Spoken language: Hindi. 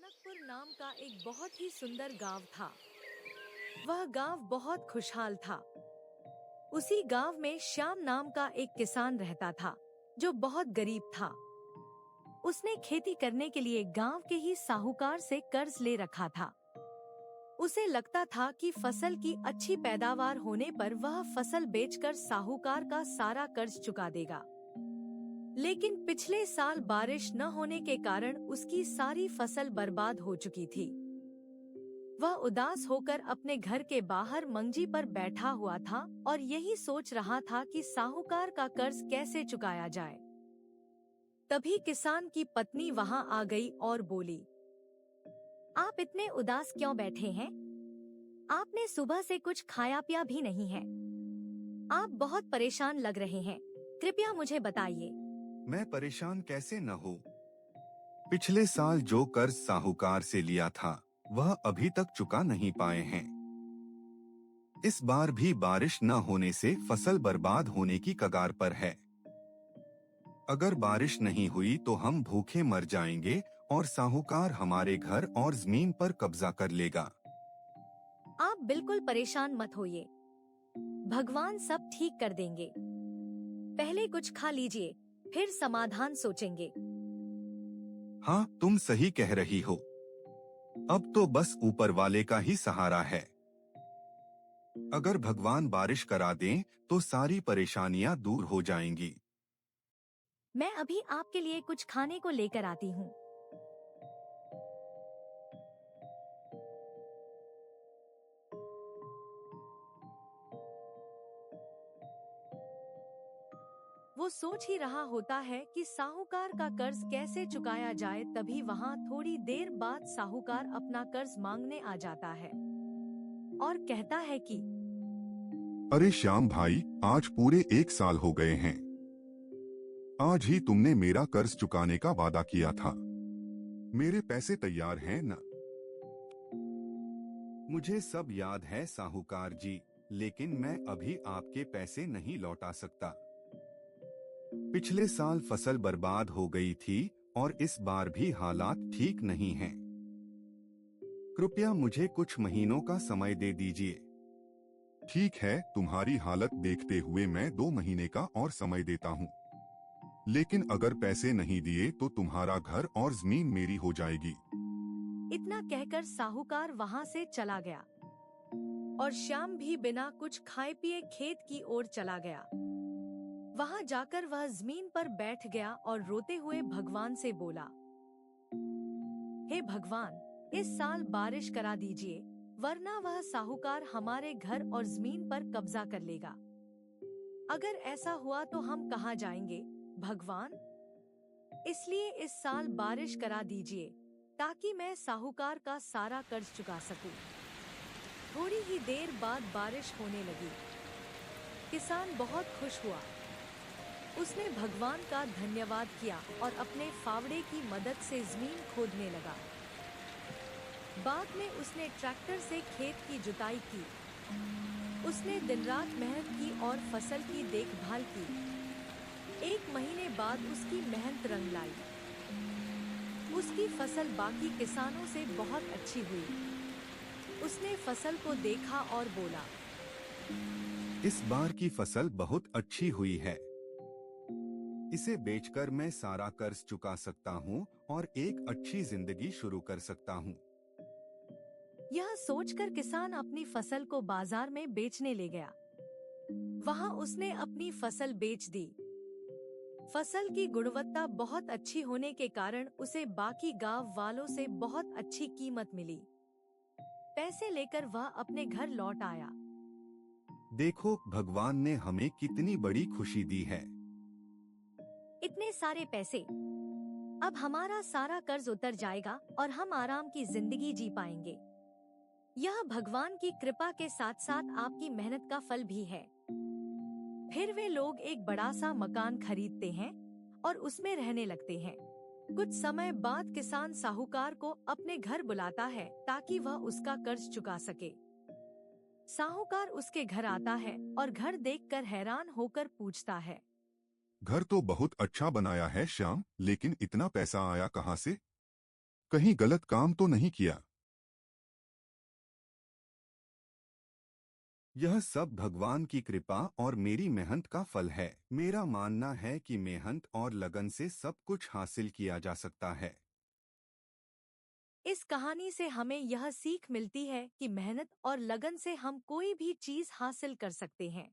जनकपुर नाम का एक बहुत ही सुंदर गांव था। वह गांव बहुत खुशहाल था। उसी गांव में श्याम नाम का एक किसान रहता था, जो बहुत गरीब था। उसने खेती करने के लिए गांव के ही साहूकार से कर्ज ले रखा था। उसे लगता था कि फसल की अच्छी पैदावार होने पर वह फसल बेचकर साहूकार का सारा कर्ज चुका देगा। लेकिन पिछले साल बारिश न होने के कारण उसकी सारी फसल बर्बाद हो चुकी थी। वह उदास होकर अपने घर के बाहर मंजी पर बैठा हुआ था और यही सोच रहा था कि साहूकार का कर्ज कैसे चुकाया जाए। तभी किसान की पत्नी वहां आ गई और बोली, आप इतने उदास क्यों बैठे हैं? आपने सुबह से कुछ खाया पिया भी नहीं है। आप बहुत परेशान लग रहे हैं। कृपया मुझे बताइए। मैं परेशान कैसे न हो? पिछले साल जो कर्ज साहूकार से लिया था वह अभी तक चुका नहीं पाए हैं। इस बार भी बारिश न होने से फसल बर्बाद होने की कगार पर है। अगर बारिश नहीं हुई तो हम भूखे मर जाएंगे और साहूकार हमारे घर और जमीन पर कब्जा कर लेगा। आप बिल्कुल परेशान मत होइए। भगवान सब ठीक कर देंगे। पहले कुछ खा लीजिए, फिर समाधान सोचेंगे। हाँ, तुम सही कह रही हो। अब तो बस ऊपर वाले का ही सहारा है। अगर भगवान बारिश करा दें तो सारी परेशानियां दूर हो जाएंगी। मैं अभी आपके लिए कुछ खाने को लेकर आती हूँ। वो सोच ही रहा होता है कि साहूकार का कर्ज कैसे चुकाया जाए। तभी वहाँ थोड़ी देर बाद साहूकार अपना कर्ज मांगने आ जाता है और कहता है कि अरे श्याम भाई, आज पूरे 1 साल हो गए हैं। आज ही तुमने मेरा कर्ज चुकाने का वादा किया था। मेरे पैसे तैयार हैं ना? मुझे सब याद है साहूकार जी, लेकिन मैं अभी आपके पैसे नहीं लौटा सकता। पिछले साल फसल बर्बाद हो गई थी और इस बार भी हालात ठीक नहीं हैं। कृपया मुझे कुछ महीनों का समय दे दीजिए। ठीक है, तुम्हारी हालत देखते हुए मैं 2 महीने का और समय देता हूँ। लेकिन अगर पैसे नहीं दिए तो तुम्हारा घर और जमीन मेरी हो जाएगी। इतना कहकर साहूकार वहाँ से चला गया और श्याम भी बिना कुछ खाए पिए खेत की ओर चला गया। वहाँ जाकर वह जमीन पर बैठ गया और रोते हुए भगवान से बोला, हे भगवान, इस साल बारिश करा दीजिए, वरना वह साहूकार हमारे घर और जमीन पर कब्जा कर लेगा। अगर ऐसा हुआ तो हम कहाँ जाएंगे भगवान? इसलिए इस साल बारिश करा दीजिए ताकि मैं साहूकार का सारा कर्ज चुका सकूं। थोड़ी ही देर बाद बारिश होने लगी। किसान बहुत खुश हुआ। उसने भगवान का धन्यवाद किया और अपने फावड़े की मदद से जमीन खोदने लगा। बाद में उसने ट्रैक्टर से खेत की जुताई की। उसने दिन रात मेहनत की और फसल की देखभाल की। 1 महीने बाद उसकी मेहनत रंग लाई। उसकी फसल बाकी किसानों से बहुत अच्छी हुई। उसने फसल को देखा और बोला, इस बार की फसल बहुत अच्छी हुई है। इसे बेचकर मैं सारा कर्ज चुका सकता हूँ और एक अच्छी जिंदगी शुरू कर सकता हूँ। यह सोचकर किसान अपनी फसल को बाजार में बेचने ले गया। वहां उसने अपनी फसल बेच दी। फसल की गुणवत्ता बहुत अच्छी होने के कारण उसे बाकी गांव वालों से बहुत अच्छी कीमत मिली। पैसे लेकर वह अपने घर लौट आया। देखो, भगवान ने हमें कितनी बड़ी खुशी दी है। इतने सारे पैसे, अब हमारा सारा कर्ज उतर जाएगा और हम आराम की जिंदगी जी पाएंगे। यह भगवान की कृपा के साथ साथ आपकी मेहनत का फल भी है। फिर वे लोग एक बड़ा सा मकान खरीदते हैं और उसमें रहने लगते हैं। कुछ समय बाद किसान साहूकार को अपने घर बुलाता है ताकि वह उसका कर्ज चुका सके। साहूकार उसके घर आता है और घर देखकर हैरान होकर पूछता है, घर तो बहुत अच्छा बनाया है श्याम, लेकिन इतना पैसा आया कहाँ से? कहीं गलत काम तो नहीं किया? यह सब भगवान की कृपा और मेरी मेहनत का फल है। मेरा मानना है कि मेहनत और लगन से सब कुछ हासिल किया जा सकता है। इस कहानी से हमें यह सीख मिलती है कि मेहनत और लगन से हम कोई भी चीज हासिल कर सकते हैं।